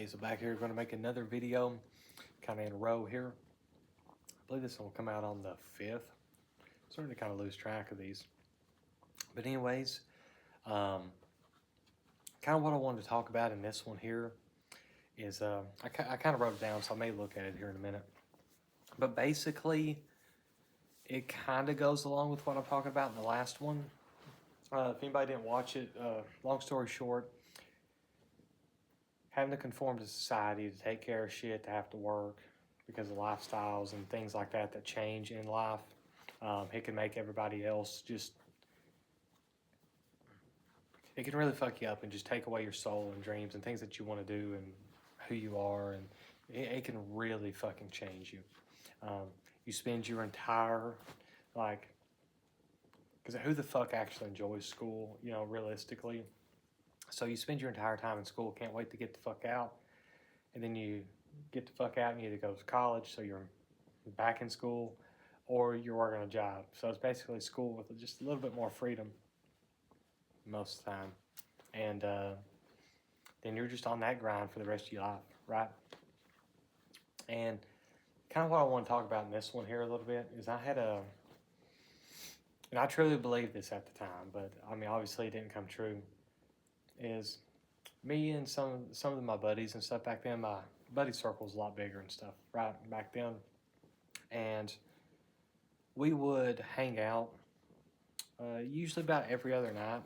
Hey, so back here, we're going to make another video, kind of in a row here. I believe this one will come out on the 5th. Starting to kind of lose track of these. But anyways, kind of what I wanted to talk about in this one here is, I kind of wrote it down, so I may look at it here in a minute. But basically, it kind of goes along with what I'm talking about in the last one. If anybody didn't watch it, long story short, having to conform to society, to take care of shit, to have to work because of lifestyles and things like that that change in life. It can make everybody else just, it can really fuck you up and just take away your soul and dreams and things that you want to do and who you are, and it can really fucking change you. You spend your entire, like, because who the fuck actually enjoys school, you know, realistically? So you spend your entire time in school, can't wait to get the fuck out, and then you get the fuck out and you either go to college, so you're back in school, or you're working a job. So it's basically school with just a little bit more freedom most of the time. And then you're just on that grind for the rest of your life, right? And kind of what I want to talk about in this one here a little bit is and I truly believed this at the time, but I mean, obviously it didn't come true, is me and some of my buddies and stuff back then. My buddy circle was a lot bigger and stuff, right, back then. And we would hang out usually about every other night.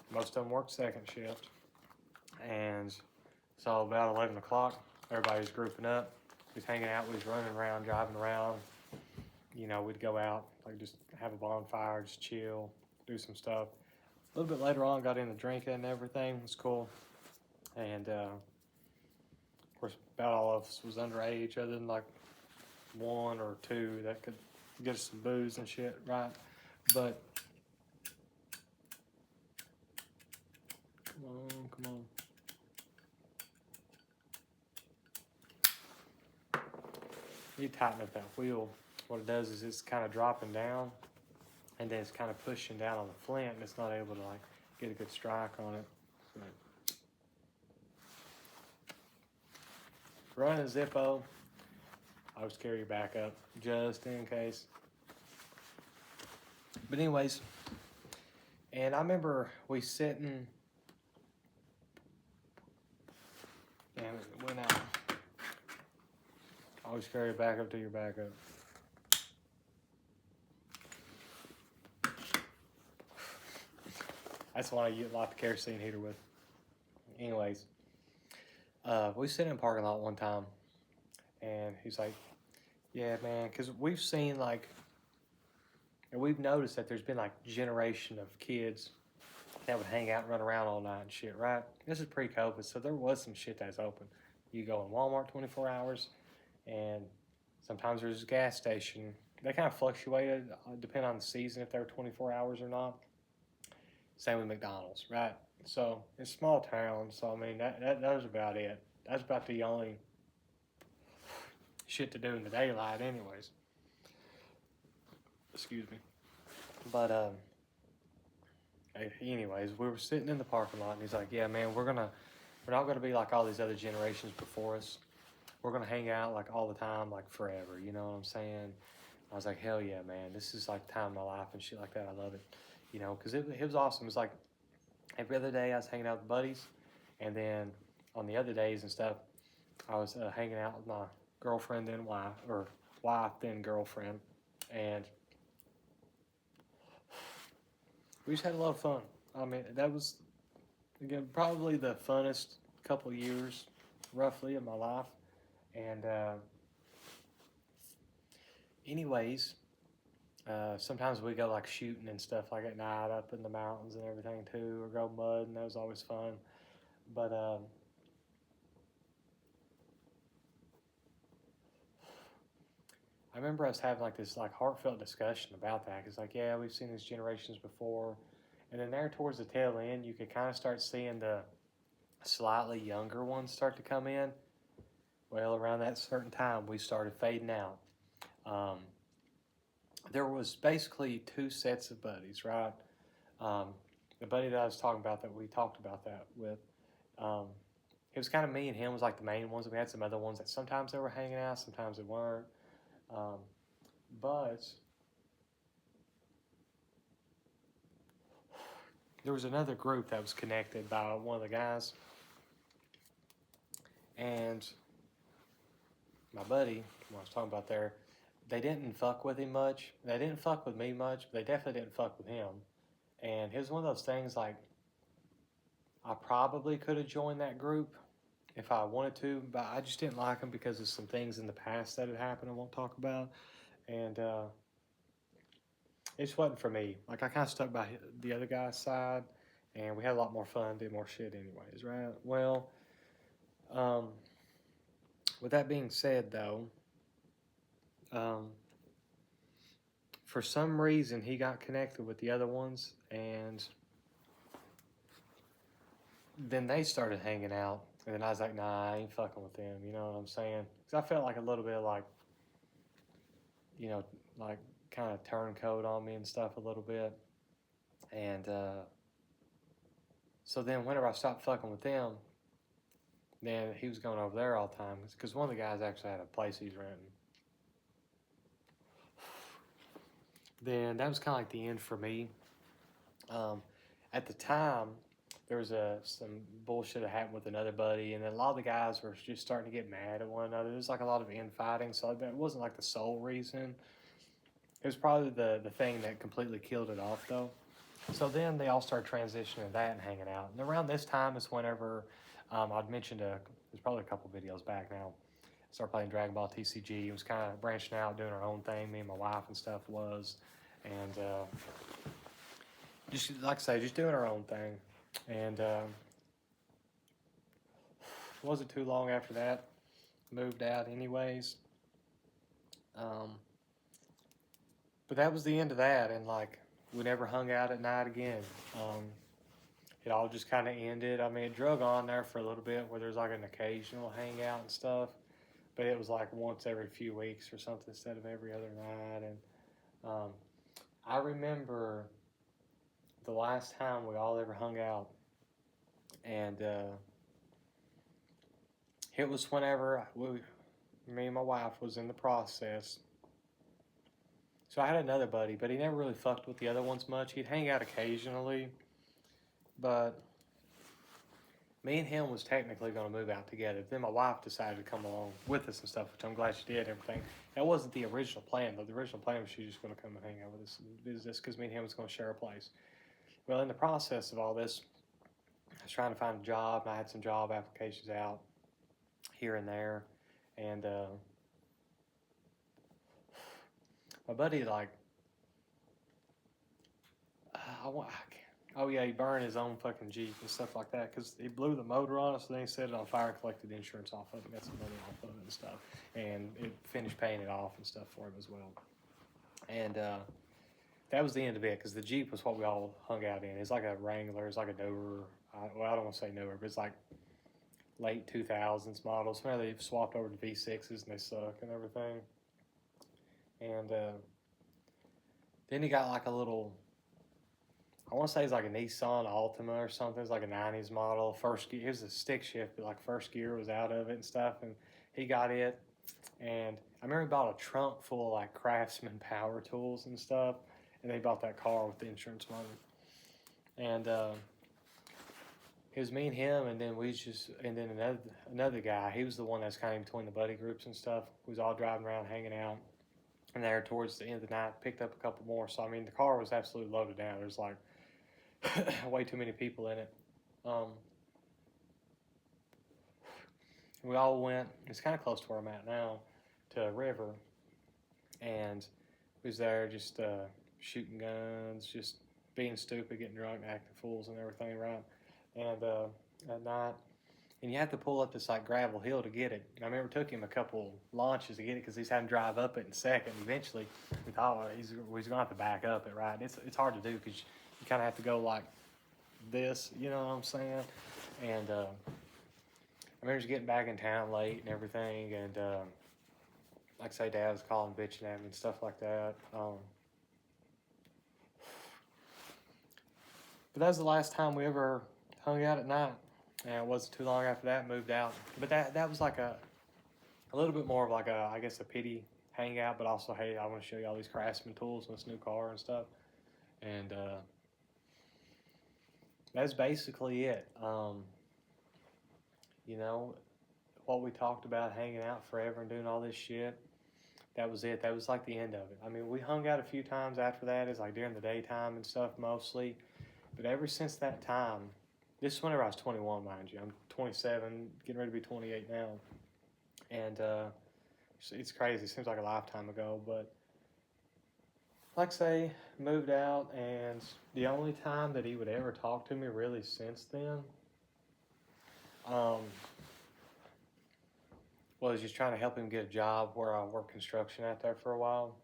Most of them worked second shift. And so about 11 o'clock, everybody's grouping up. We was hanging out, we was running around, driving around. You know, we'd go out, like just have a bonfire, just chill, do some stuff. A little bit later on, got into drinking and everything. It was cool. And, of course, about all of us was underage, other than like one or two that could get us some booze and shit, right? But, come on. You tighten up that wheel. What it does is it's kind of dropping down, and then it's kind of pushing down on the flint, and it's not able to like get a good strike on it. But running a Zippo, I always carry your backup just in case. But anyways, and I remember we sitting, and it went out. Always carry a backup to your backup. That's what I light the kerosene heater with. Anyways, we sat in a parking lot one time, and he's like, yeah, man, because we've seen like, and we've noticed that there's been like generation of kids that would hang out and run around all night and shit, right? This is pre-COVID, so there was some shit that's open. You go in Walmart 24 hours, and sometimes there's a gas station. They kind of fluctuated depending on the season if they were 24 hours or not. Same with McDonald's, right? So it's small town, so I mean that was about it. That's about the only shit to do in the daylight, anyways. Excuse me. But anyways, we were sitting in the parking lot, and he's like, "Yeah, man, we're not gonna be like all these other generations before us. We're gonna hang out like all the time, like forever. You know what I'm saying?" I was like, "Hell yeah, man! This is like time of my life and shit like that. I love it." You know, because it was awesome. It was like every other day I was hanging out with buddies, and then on the other days and stuff, I was hanging out with my girlfriend then wife, or wife then girlfriend, and we just had a lot of fun. I mean, that was, again, probably the funnest couple of years, roughly, of my life. And anyways, sometimes we go like shooting and stuff like at night up in the mountains and everything too, or go mud, and that was always fun. But I remember us having like this like heartfelt discussion about that. It's like, yeah, we've seen these generations before, and then there towards the tail end, you could kind of start seeing the slightly younger ones start to come in. Well, around that certain time, we started fading out. There was basically two sets of buddies, right? The buddy that I was talking about that we talked about that with, it was kind of me and him was like the main ones. We had some other ones that sometimes they were hanging out, sometimes they weren't. Um, but there was another group that was connected by one of the guys, and my buddy, what I was talking about there, they didn't fuck with him much. They didn't fuck with me much, but they definitely didn't fuck with him. And it was one of those things like I probably could have joined that group if I wanted to, but I just didn't like him because of some things in the past that had happened I won't talk about. And it just wasn't for me. Like I kind of stuck by the other guy's side, and we had a lot more fun, did more shit anyways, right? Well, um, with that being said, though, um, for some reason he got connected with the other ones, and then they started hanging out, and then I was like, nah, I ain't fucking with them. You know what I'm saying? Because I felt like a little bit like, you know, like kind of turncoat on me and stuff a little bit, and so then whenever I stopped fucking with them, then he was going over there all the time because one of the guys actually had a place he's renting. Then that was kind of like the end for me. At the time, there was some bullshit that happened with another buddy, and then a lot of the guys were just starting to get mad at one another. There was like a lot of infighting, so it wasn't like the sole reason. It was probably the thing that completely killed it off, though. So then they all started transitioning to that and hanging out. And around this time is whenever I'd mentioned there's probably a couple videos back now. I started playing Dragon Ball TCG. It was kind of branching out, doing our own thing. Me and my wife and stuff was, and just like I say, just doing our own thing. And it wasn't too long after that, moved out anyways. But that was the end of that, and like we never hung out at night again. It all just kind of ended. I mean, it drug on there for a little bit where there's like an occasional hangout and stuff, but it was like once every few weeks or something instead of every other night. And I remember the last time we all ever hung out, and it was whenever me and my wife was in the process. So I had another buddy, but he never really fucked with the other ones much. He'd hang out occasionally, but me and him was technically going to move out together. Then my wife decided to come along with us and stuff, which I'm glad she did. Everything that wasn't the original plan, though. The original plan was she was just going to come and hang out with us and do this because me and him was going to share a place. Well, in the process of all this, I was trying to find a job. And I had some job applications out here and there, and my buddy like, oh yeah, he burned his own fucking Jeep and stuff like that because he blew the motor on it, so then he set it on fire, collected insurance off of it, got some money off of it and stuff, and it finished paying it off and stuff for him as well. And that was the end of it because the Jeep was what we all hung out in. It's like a Wrangler, it's like a newer, well, I don't want to say newer, but it's like late 2000s models. Now they've swapped over to V6s and they suck and everything. And then he got like a little, I want to say it's like a Nissan Altima or something. It's like a 90s model. First gear, it was a stick shift, but like first gear was out of it and stuff. And he got it. And I remember he bought a trunk full of like Craftsman power tools and stuff. And they bought that car with the insurance money. And it was me and him, and then and then another guy. He was the one that's kind of in between the buddy groups and stuff. We was all driving around, hanging out. And there towards the end of the night, picked up a couple more. So I mean, the car was absolutely loaded down. There's like way too many people in it. We all went. It's kind of close to where I'm at now, to a river, and we was there just shooting guns, just being stupid, getting drunk, acting fools, and everything, right? And at night, and you have to pull up this like gravel hill to get it. And I remember it took him a couple launches to get it because he's having to drive up it in second. Eventually, we thought he's going to have to back up it, right? It's hard to do because you kind of have to go like this, you know what I'm saying? And I remember just getting back in town late and everything, and like I say, Dad was calling, bitching at me and stuff like that. But that was the last time we ever hung out at night. And it wasn't too long after that, moved out. But that was like a little bit more of like a, I guess, a pity hangout, but also, hey, I want to show you all these Craftsman tools and this new car and stuff. And that's basically it. You know, what we talked about, hanging out forever and doing all this shit, that was it. That was like the end of it. I mean, we hung out a few times after that. It's like during the daytime and stuff mostly. But ever since that time, this is whenever I was 21, mind you. I'm 27, getting ready to be 28 now. And it's crazy. It seems like a lifetime ago. But like I say, moved out. And the only time that he would ever talk to me really since then was just trying to help him get a job where I worked construction out there for a while.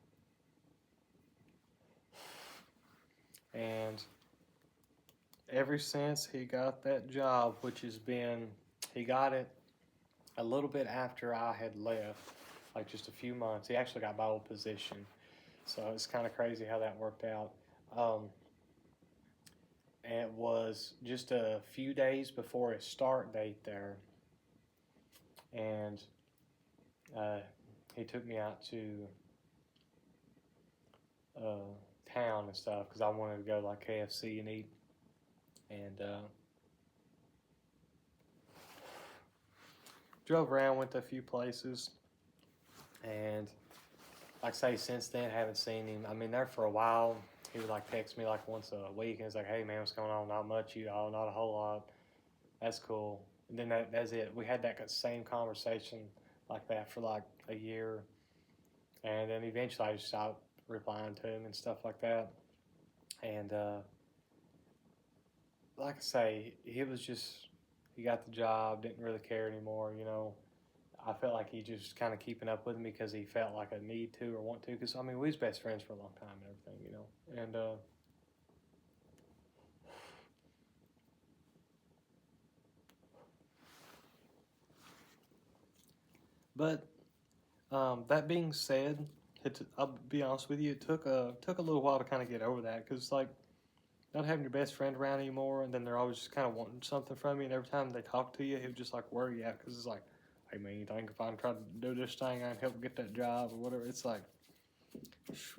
And ever since he got that job, which has been, he got it a little bit after I had left, like just a few months. He actually got my old position. So it's kind of crazy how that worked out. And it was just a few days before his start date there. And he took me out to town and stuff because I wanted to go to like KFC and eat. And drove around, went to a few places. And like I say, since then, haven't seen him. I mean, there for a while, he would like text me like once a week, and it's like, hey man, what's going on? Not much, you know, not a whole lot. That's cool. And then that's it. We had that same conversation like that for like a year, and then eventually I just stopped replying to him and stuff like that. And like I say, he was just, he got the job, didn't really care anymore, you know. I felt like he just kind of keeping up with me because he felt like a need to or want to. Because, I mean, we was best friends for a long time and everything, you know. And but that being said, I'll be honest with you, it took a little while to kind of get over that. Because, like, not having your best friend around anymore, and then they're always just kind of wanting something from you, and every time they talk to you, it was just like, where are you at? Because it's like, hey man, you think if I try to do this thing, I can help get that job or whatever? It's like,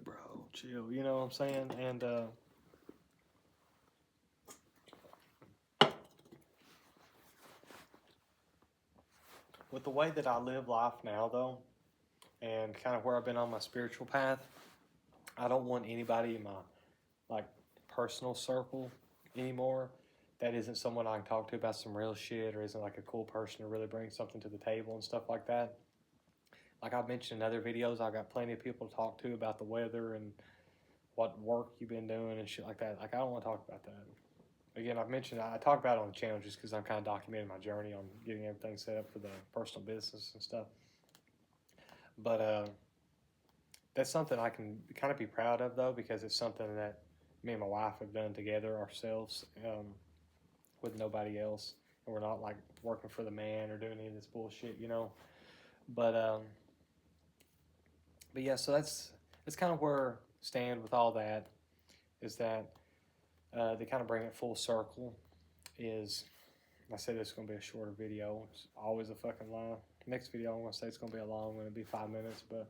bro, chill, you know what I'm saying? And with the way that I live life now, though, and kind of where I've been on my spiritual path, I don't want anybody in my like personal circle anymore that isn't someone I can talk to about some real shit or isn't like a cool person to really bring something to the table and stuff like that. Like I've mentioned in other videos, I've got plenty of people to talk to about the weather and what work you've been doing and shit like that. Like I don't want to talk about that. Again, I've mentioned, I talk about it on the channel just because I'm kind of documenting my journey on getting everything set up for the personal business and stuff. But that's something I can kind of be proud of though, because it's something that me and my wife have done together ourselves with nobody else. And we're not like working for the man or doing any of this bullshit, you know. But yeah, so that's kind of where I stand with all that, is that they kind of bring it full circle. Is I said this is going to be a shorter video. It's always a fucking lie. Next video I'm going to say it's going to be a long one. It'll be 5 minutes, but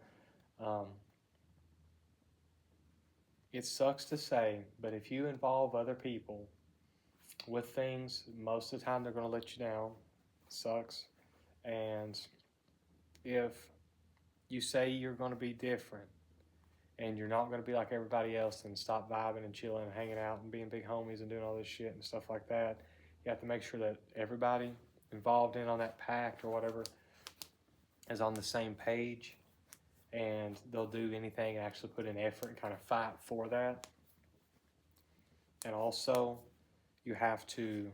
it sucks to say, but if you involve other people with things, most of the time they're going to let you down. It sucks. And if you say you're going to be different and you're not going to be like everybody else, and stop vibing and chilling and hanging out and being big homies and doing all this shit and stuff like that, you have to make sure that everybody involved in on that pact or whatever is on the same page, and they'll do anything and actually put in effort and kind of fight for that. And also, you have to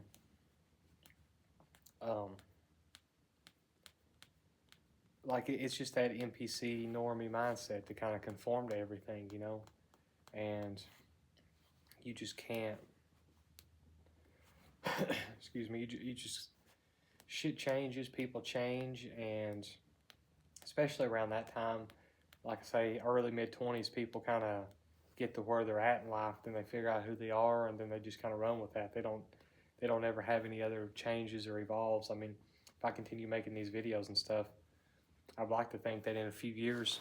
like it's just that NPC normie mindset to kind of conform to everything, you know, and you just can't. Excuse me. You just shit changes, people change, and especially around that time, like I say, early mid-20s, people kind of get to where they're at in life, then they figure out who they are, and then they just kind of run with that. They don't they don't ever have any other changes or evolves. I mean, if I continue making these videos and stuff, I'd like to think that in a few years,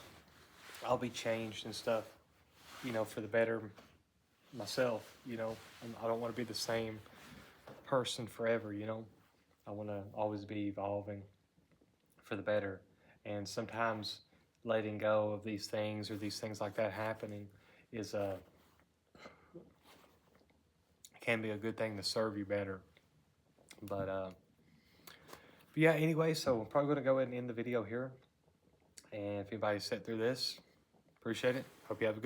I'll be changed and stuff, you know, for the better myself, you know. I don't want to be the same person forever, you know. I want to always be evolving for the better. And sometimes letting go of these things or these things like that happening is can be a good thing to serve you better. But yeah, anyway, so I'm probably going to go ahead and end the video here. And if anybody sat through this, appreciate it. Hope you have a good